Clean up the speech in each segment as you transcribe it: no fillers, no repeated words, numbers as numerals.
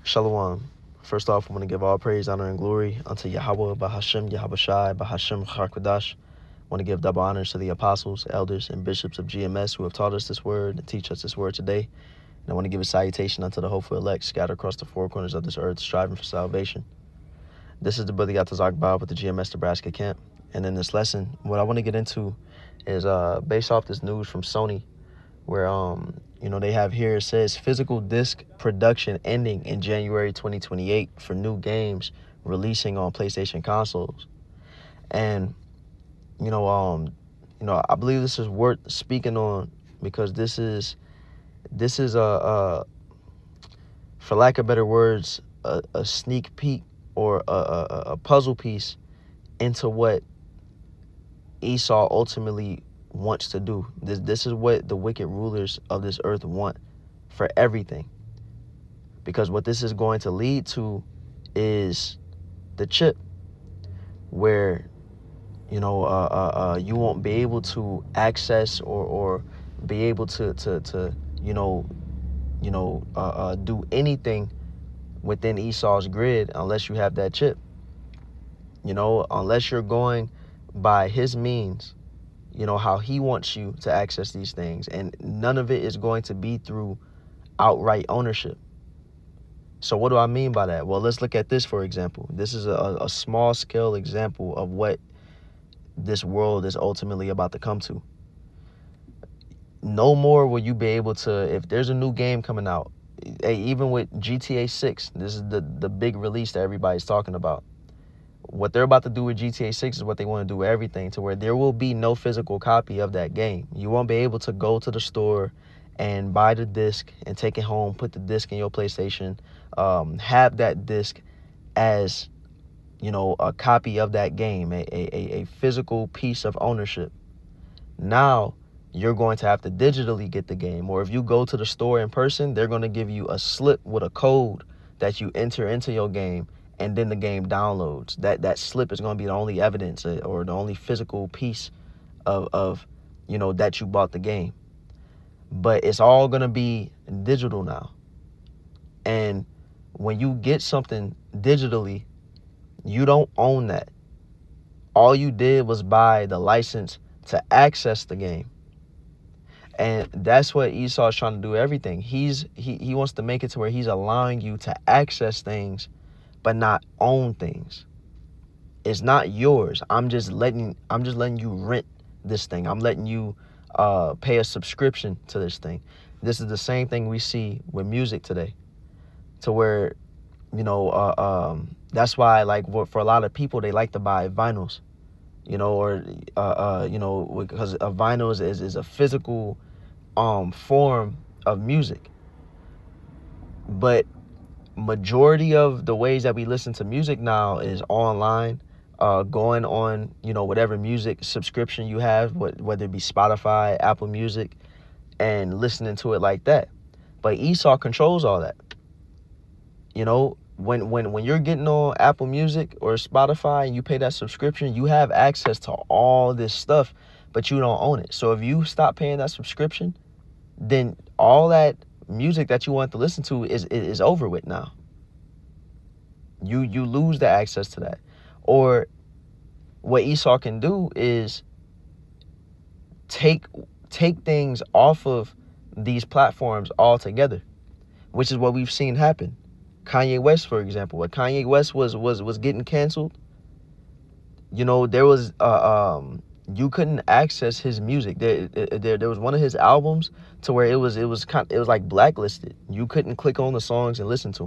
Shalom. First off, I want to give all praise, honor, and glory unto Yahweh, Bahashem, Yahawashi, Bahashem, Chakwadash. I want to give double honors to the apostles, elders, and bishops of GMS who have taught us this word and teach us this word today. And I want to give a salutation unto the hopeful elect scattered across the four corners of this earth, striving for salvation. This is the brother Yatazak Bob with the GMS Nebraska camp. And in this lesson, what I want to get into is based off this news from Sony, where they have here, it says physical disc production ending in January 2028 for new games releasing on PlayStation consoles. And I believe this is worth speaking on because this is for lack of better words, a sneak peek or a puzzle piece into what Esau ultimately wants to do. This is what the wicked rulers of this earth want for everything. Because what this is going to lead to is the chip, where you won't be able to access or be able to do anything within Esau's grid unless you have that chip. Unless you're going by his means, how he wants you to access these things. And none of it is going to be through outright ownership. So what do I mean by that? Well, let's look at this, for example. This is a small scale example of what this world is ultimately about to come to. No more will you be able to, if there's a new game coming out, even with GTA 6, this is the big release that everybody's talking about. What they're about to do with GTA 6 is what they want to do with everything, to where there will be no physical copy of that game. You won't be able to go to the store and buy the disc and take it home, put the disc in your PlayStation, have that disc as, a copy of that game, a physical piece of ownership. Now, you're going to have to digitally get the game. Or if you go to the store in person, they're going to give you a slip with a code that you enter into your game, and then the game downloads. That slip is going to be the only evidence or the only physical piece of that you bought the game. But it's all going to be digital now. And when you get something digitally, you don't own that. All you did was buy the license to access the game. And that's what Esau is trying to do everything. He wants to make it to where he's allowing you to access things but not own things. It's not yours. I'm just letting you rent this thing. I'm letting you pay a subscription to this thing. This is the same thing we see with music today, to where that's why, like, for a lot of people, they like to buy vinyls, because a vinyl is a physical form of music. But majority of the ways that we listen to music now is online, going on, whatever music subscription you have, whether it be Spotify, Apple Music, and listening to it like that. But Esau controls all that. When you're getting on Apple Music or Spotify and you pay that subscription, you have access to all this stuff, but you don't own it. So if you stop paying that subscription, then all that music that you want to listen to is over with now. You lose the access to that. Or what Esau can do is take things off of these platforms altogether, which is what we've seen happen. Kanye West, for example, when Kanye West was getting canceled, there was you couldn't access his music. There was one of his albums to where it was like blacklisted. You couldn't click on the songs and listen to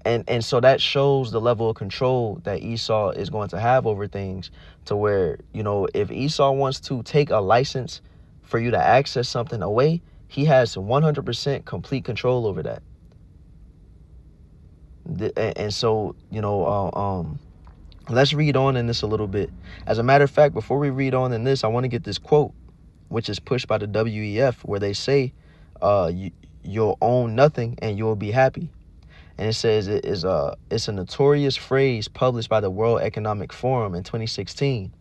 them. And so that shows the level of control that Esau is going to have over things, to where, if Esau wants to take a license for you to access something away, he has 100% complete control over that. And so, let's read on in this a little bit. As a matter of fact, before we read on in this, I want to get this quote, which is pushed by the WEF, where they say, you'll own nothing and you'll be happy. And it says it's a notorious phrase published by the World Economic Forum in 2016.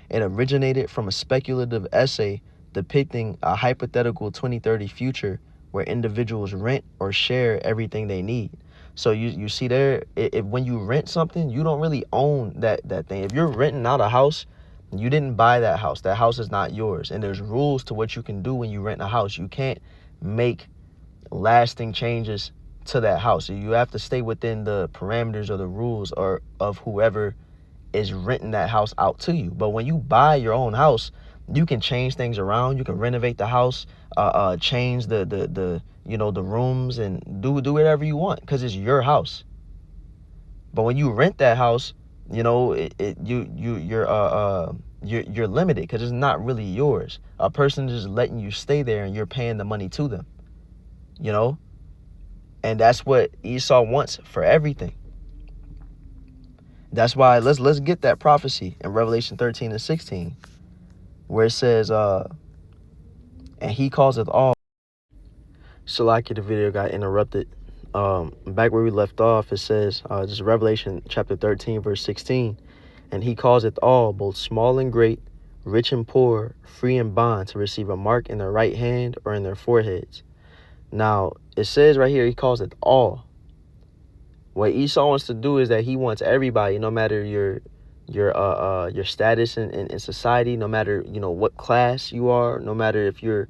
It originated from a speculative essay depicting a hypothetical 2030 future where individuals rent or share everything they need. So you see there, if when you rent something, you don't really own that thing. If you're renting out a house, you didn't buy that house. That house is not yours. And there's rules to what you can do when you rent a house. You can't make lasting changes to that house. You have to stay within the parameters or the rules or of whoever is renting that house out to you. But when you buy your own house, you can change things around. You can renovate the house, change the the rooms, and do whatever you want because it's your house. But when you rent that house, you're limited because it's not really yours. A person is just letting you stay there, and you're paying the money to them. You know, and that's what Esau wants for everything. That's why let's get that prophecy in Revelation 13 and 16, where it says, and he causeth all. Shalaki, the video got interrupted. Back where we left off, it says, this is Revelation chapter 13, verse 16, and he causeth all, both small and great, rich and poor, free and bond, to receive a mark in their right hand or in their foreheads. Now, it says right here, he calls it all. What Esau wants to do is that he wants everybody, no matter your status in society, no matter, what class you are, no matter if you're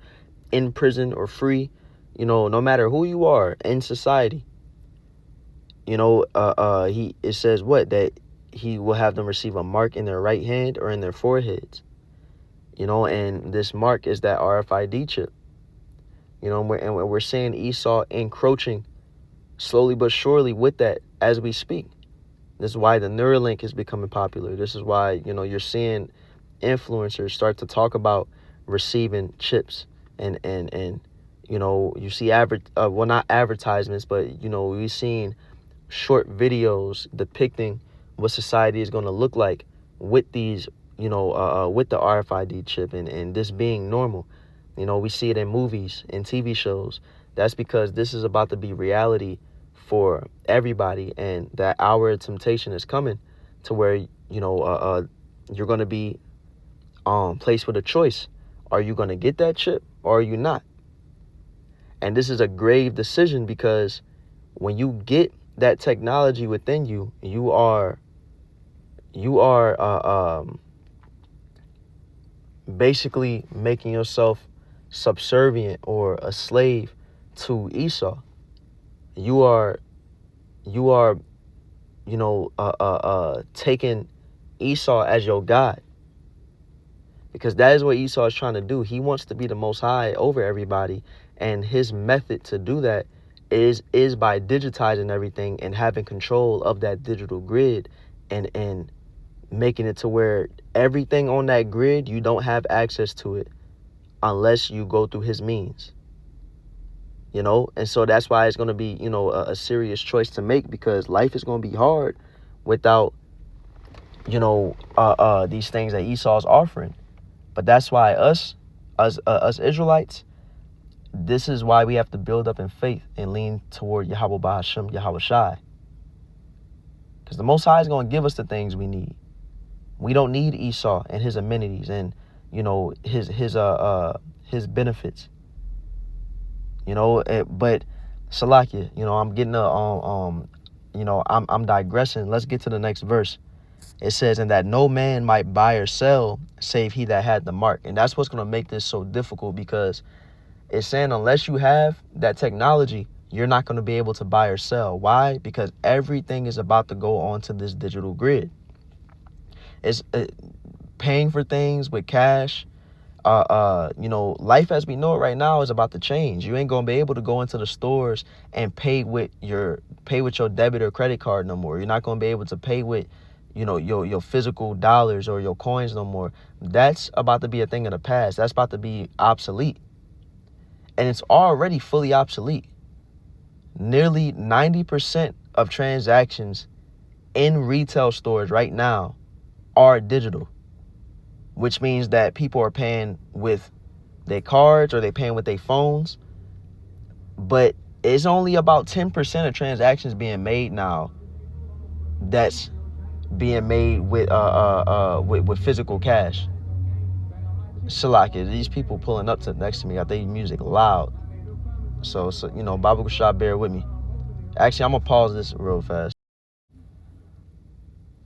in prison or free, no matter who you are in society, it says what? That he will have them receive a mark in their right hand or in their foreheads, and this mark is that RFID chip, and we're seeing Esau encroaching slowly but surely with that as we speak. This is why the Neuralink is becoming popular. This is why, you're seeing influencers start to talk about receiving chips and you see not advertisements, but, we've seen short videos depicting what society is going to look like with these, with the RFID chip and this being normal. We see it in movies and TV shows. That's because this is about to be reality for everybody, and that hour of temptation is coming to where you're going to be placed with a choice. Are you going to get that chip or are you not? And this is a grave decision, because when you get that technology within you, you are basically making yourself subservient or a slave to Esau. You are taking Esau as your God, because that is what Esau is trying to do. He wants to be the most high over everybody, and his method to do that is by digitizing everything and having control of that digital grid, and making it to where everything on that grid, you don't have access to it unless you go through his means. And so that's why it's going to be, a serious choice to make, because life is going to be hard without, these things that Esau's offering. But that's why us Israelites, this is why we have to build up in faith and lean toward Yahweh Ba'ashem, Yahweh Shai. Because the Most High is going to give us the things we need. We don't need Esau and his amenities and, his benefits. But Salakia, I'm getting I'm digressing. Let's get to the next verse. It says, and that no man might buy or sell save he that had the mark. And that's what's going to make this so difficult, because it's saying unless you have that technology, you're not going to be able to buy or sell. Why? Because everything is about to go onto this digital grid. It's paying for things with cash. Life as we know it right now is about to change. You ain't gonna be able to go into the stores and pay with your debit or credit card no more. You're not gonna be able to pay with, your physical dollars or your coins no more. That's about to be a thing of the past. That's about to be obsolete. And it's already fully obsolete. Nearly 90% of transactions in retail stores right now are digital, which means that people are paying with their cards or they're paying with their phones. But it's only about 10% of transactions being made now that's being made with physical cash. Shalaka, these people pulling up to next to me got their music loud. So Bible shot, bear with me. Actually, I'm gonna pause this real fast.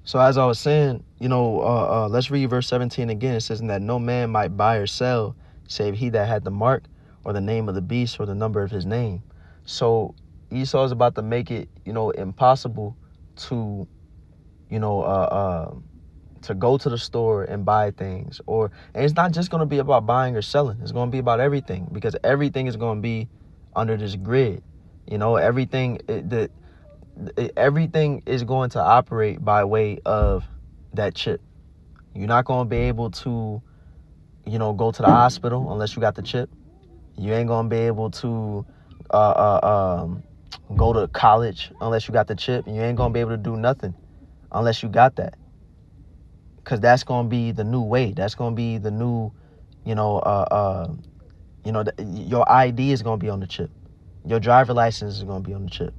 So as I was saying, let's read verse 17 again. It says, "And that no man might buy or sell, save he that had the mark, or the name of the beast, or the number of his name." So Esau is about to make it, impossible to, you know, to go to the store and buy things. And it's not just going to be about buying or selling. It's going to be about everything, because everything is going to be under this grid. Everything is going to operate by way of that chip. You're not going to be able to, go to the hospital unless you got the chip. You ain't going to be able to go to college unless you got the chip. And you ain't going to be able to do nothing unless you got that. Because that's going to be the new way. That's going to be the new, your ID is going to be on the chip. Your driver license is going to be on the chip.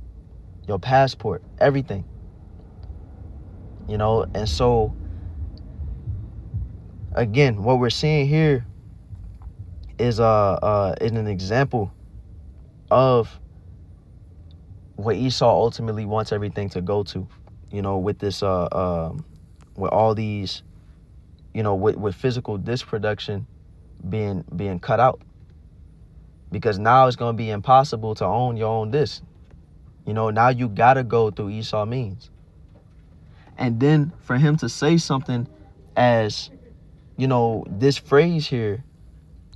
Your passport, everything. And so, again, what we're seeing here is an example of what Esau ultimately wants everything to go to, with this with all these, with physical disc production being cut out, because now it's going to be impossible to own your own disc. Now you got to go through Esau means. And then for him to say something as, this phrase here,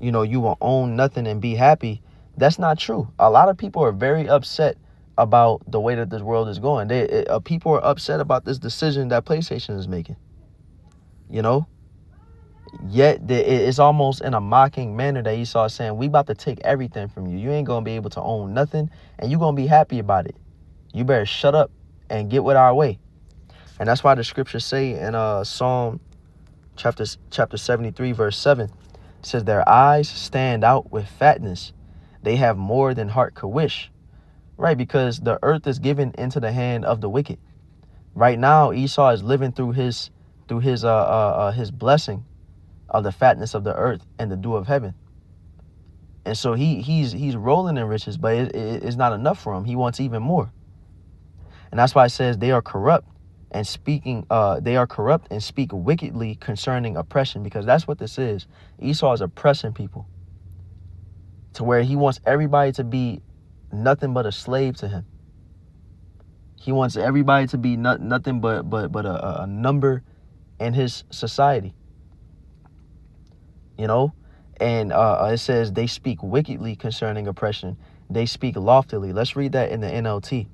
you will own nothing and be happy, that's not true. A lot of people are very upset about the way that this world is going. People are upset about this decision that PlayStation is making. Yet it's almost in a mocking manner that Esau is saying, we about to take everything from you. You ain't going to be able to own nothing, and you're going to be happy about it. You better shut up and get with our way. And that's why the scriptures say in Psalm chapter 73, verse 7, it says, "Their eyes stand out with fatness. They have more than heart could wish." Right, because the earth is given into the hand of the wicked. Right now, Esau is living through his blessing of the fatness of the earth and the dew of heaven. And so he's rolling in riches, but it's not enough for him. He wants even more. And that's why it says they are corrupt and speak wickedly concerning oppression, because that's what this is. Esau is oppressing people to where he wants everybody to be nothing but a slave to him. He wants everybody to be nothing but a number in his society. And it says they speak wickedly concerning oppression. They speak loftily. Let's read that in the NLT.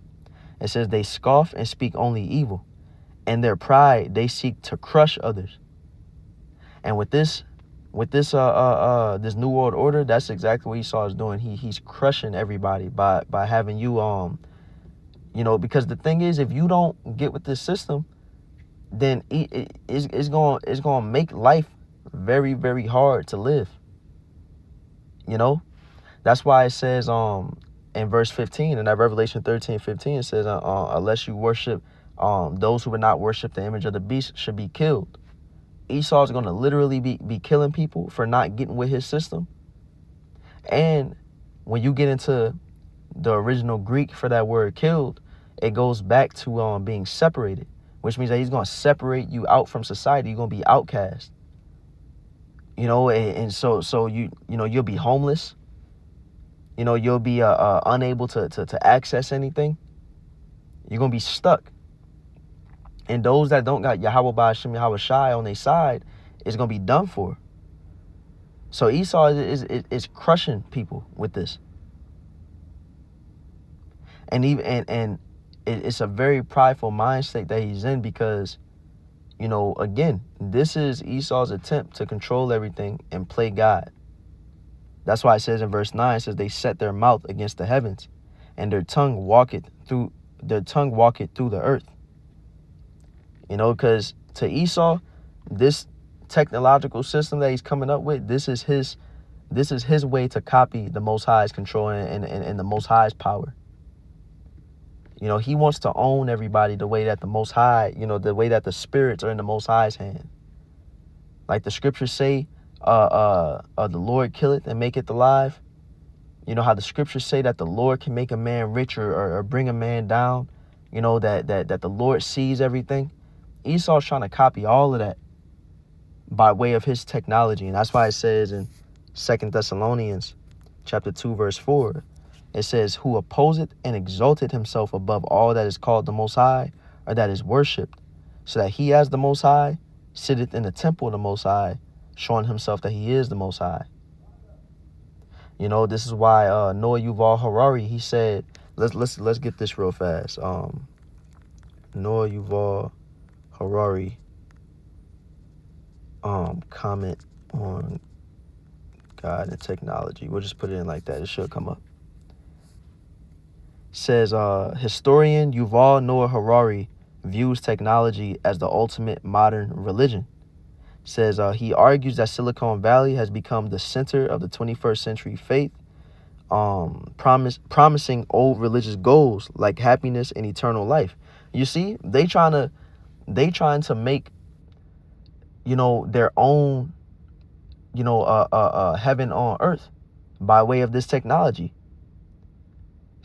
It says they scoff and speak only evil. In their pride, they seek to crush others. And with this new world order, that's exactly what Esau is doing. He's crushing everybody by having you because the thing is, if you don't get with this system, then it's going to make life very, very hard to live. That's why it says in verse 15, in that Revelation 13:15, it says unless you worship those who would not worship the image of the beast should be killed. Esau is going to literally be killing people for not getting with his system. And when you get into the original Greek for that word killed, it goes back to being separated, which means that he's going to separate you out from society. You're going to be outcast. And so you'll be homeless. You'll be unable to access anything. You're going to be stuck. And those that don't got Yahweh Ba'ashem Yahweh Shai on their side is going to be done for. So Esau is crushing people with this. And it's a very prideful mind state that he's in, because, again, this is Esau's attempt to control everything and play God. That's why it says in verse 9, it says they set their mouth against the heavens, and their tongue walketh through the earth. Because to Esau, this technological system that he's coming up with, this is his way to copy the Most High's control and the Most High's power. He wants to own everybody the way that the Most High, the way that the spirits are in the Most High's hand. Like the scriptures say, the Lord killeth and maketh alive. You know how the scriptures say that the Lord can make a man rich or bring a man down. You know that the Lord sees everything. Esau's trying to copy all of that by way of his technology. And that's why it says in 2 Thessalonians chapter 2, verse 4, it says, who opposeth and exalted himself above all that is called the Most High, or that is worshipped, so that he as the Most High sitteth in the temple of the Most High, showing himself that he is the Most High. You know, this is why Noah Yuval Harari, he said, let's get this real fast. Noah Yuval Harari comment on God and technology. We'll just put it in like that. It should come up. Says historian Yuval Noah Harari views technology as the ultimate modern religion. Says he argues that Silicon Valley has become the center of the 21st century faith, promising old religious goals like happiness and eternal life. You see, they trying to make, you know, their own, you know, heaven on earth by way of this technology.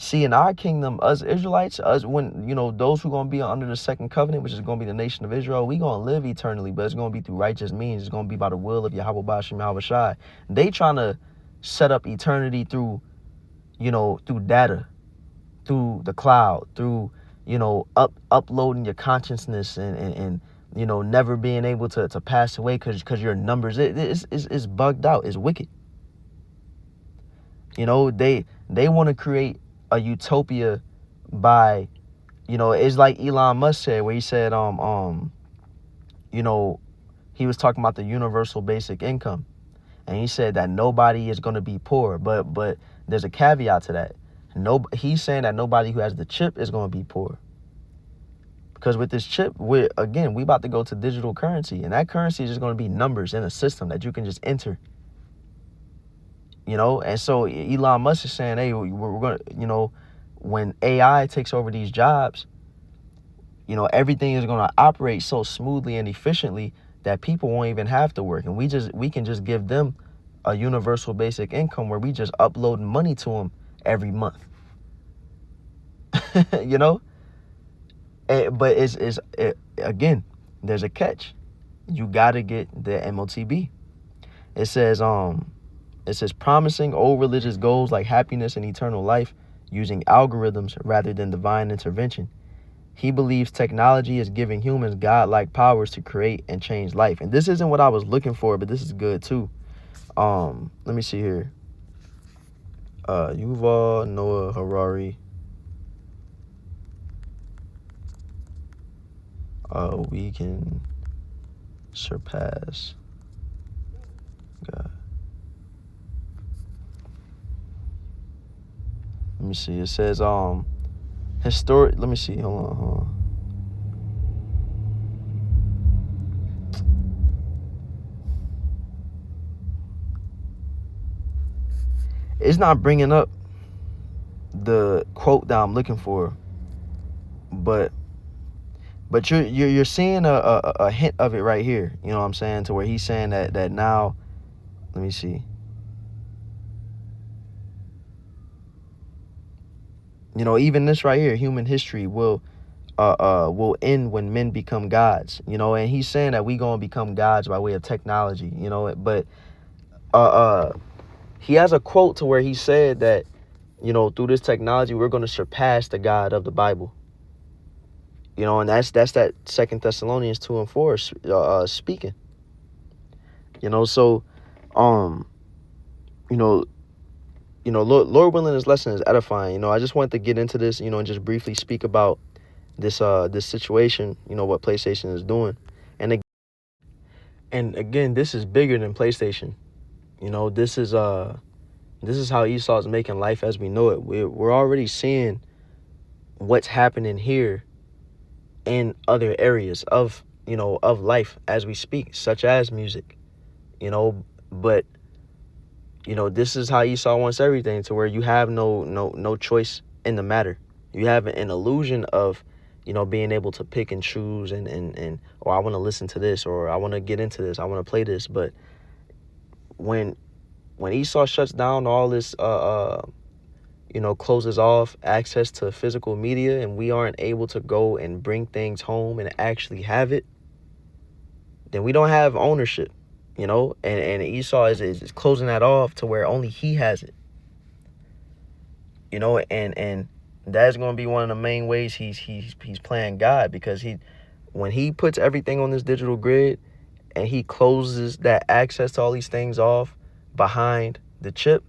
See, in our kingdom, us Israelites, us, when, you know, those who are going to be under the second covenant, which is going to be the nation of Israel, we going to live eternally, but it's going to be through righteous means. It's going to be by the will of Yahweh Bashim Yahweh Shai. They trying to set up eternity through, you know, through data, through the cloud, through, you know, uploading your consciousness and you know, never being able to pass away because your numbers, it's bugged out. It's wicked. You know, they want to create a utopia by, you know, it's like Elon Musk said, where he said, you know, he was talking about the universal basic income, and he said that nobody is going to be poor, but there's a caveat to that. He's saying that nobody who has the chip is going to be poor, because with this chip, we about to go to digital currency, and that currency is just going to be numbers in a system that you can just enter. You know, and so Elon Musk is saying, hey, we're going to, you know, when AI takes over these jobs, you know, everything is going to operate so smoothly and efficiently that people won't even have to work. And we can just give them a universal basic income where we just upload money to them every month. You know, but again, there's a catch. You got to get the MOTB. It says promising old religious goals like happiness and eternal life using algorithms rather than divine intervention. He believes technology is giving humans godlike powers to create and change life. And this isn't what I was looking for, but this is good too. Let me see here. Yuval Noah Harari. We can surpass God. Let me see. It says historic. Let me see. Hold on. It's not bringing up the quote that I'm looking for, but you're seeing a hint of it right here. You know what I'm saying? To where he's saying that now. Let me see. You know, even this right here, human history will end when men become gods. You know, and he's saying that we gonna become gods by way of technology. You know, but he has a quote to where he said that, you know, through this technology we're gonna surpass the God of the Bible. You know, and that's that 2 Thessalonians 2 and 4 speaking. You know, so you know, Lord willing, this lesson is edifying. You know, I just wanted to get into this, you know, and just briefly speak about this situation, you know, what PlayStation is doing. And again, this is bigger than PlayStation. You know, this is how Esau is making life as we know it. We're already seeing what's happening here in other areas of, you know, of life as we speak, such as music. You know, but you know, this is how Esau wants everything, to where you have no choice in the matter. You have an illusion of, you know, being able to pick and choose and or I want to listen to this, or I want to get into this, I want to play this. But when Esau shuts down all this closes off access to physical media, and we aren't able to go and bring things home and actually have it, then we don't have ownership, and Esau is closing that off to where only he has it, and that's going to be one of the main ways he's playing God, because when he puts everything on this digital grid and he closes that access to all these things off behind the chip,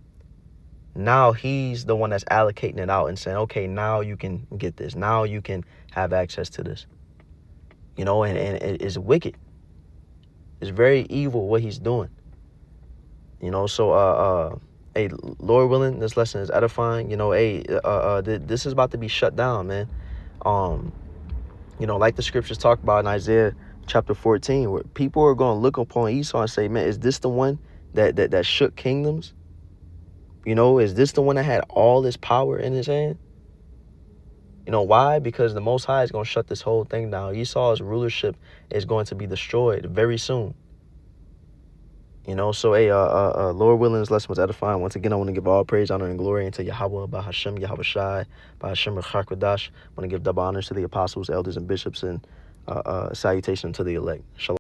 now he's the one that's allocating it out and saying, okay, now you can get this. Now you can have access to this. And it's wicked. It's very evil what he's doing. So hey, Lord willing, this lesson is edifying. This is about to be shut down, man. Like the scriptures talk about in Isaiah chapter 14, where people are going to look upon Esau and say, man, is this the one that shook kingdoms? Is this the one that had all this power in his hand? Why? Because the Most High is going to shut this whole thing down. Esau's rulership is going to be destroyed very soon. So hey, Lord willing, this lesson was edifying. Once again, I want to give all praise, honor, and glory unto Yahweh, by Hashem, Yahweh Shai, by Hashem, Rachak I want to give double honors to the apostles, elders, and bishops, and salutation to the elect. Shalom.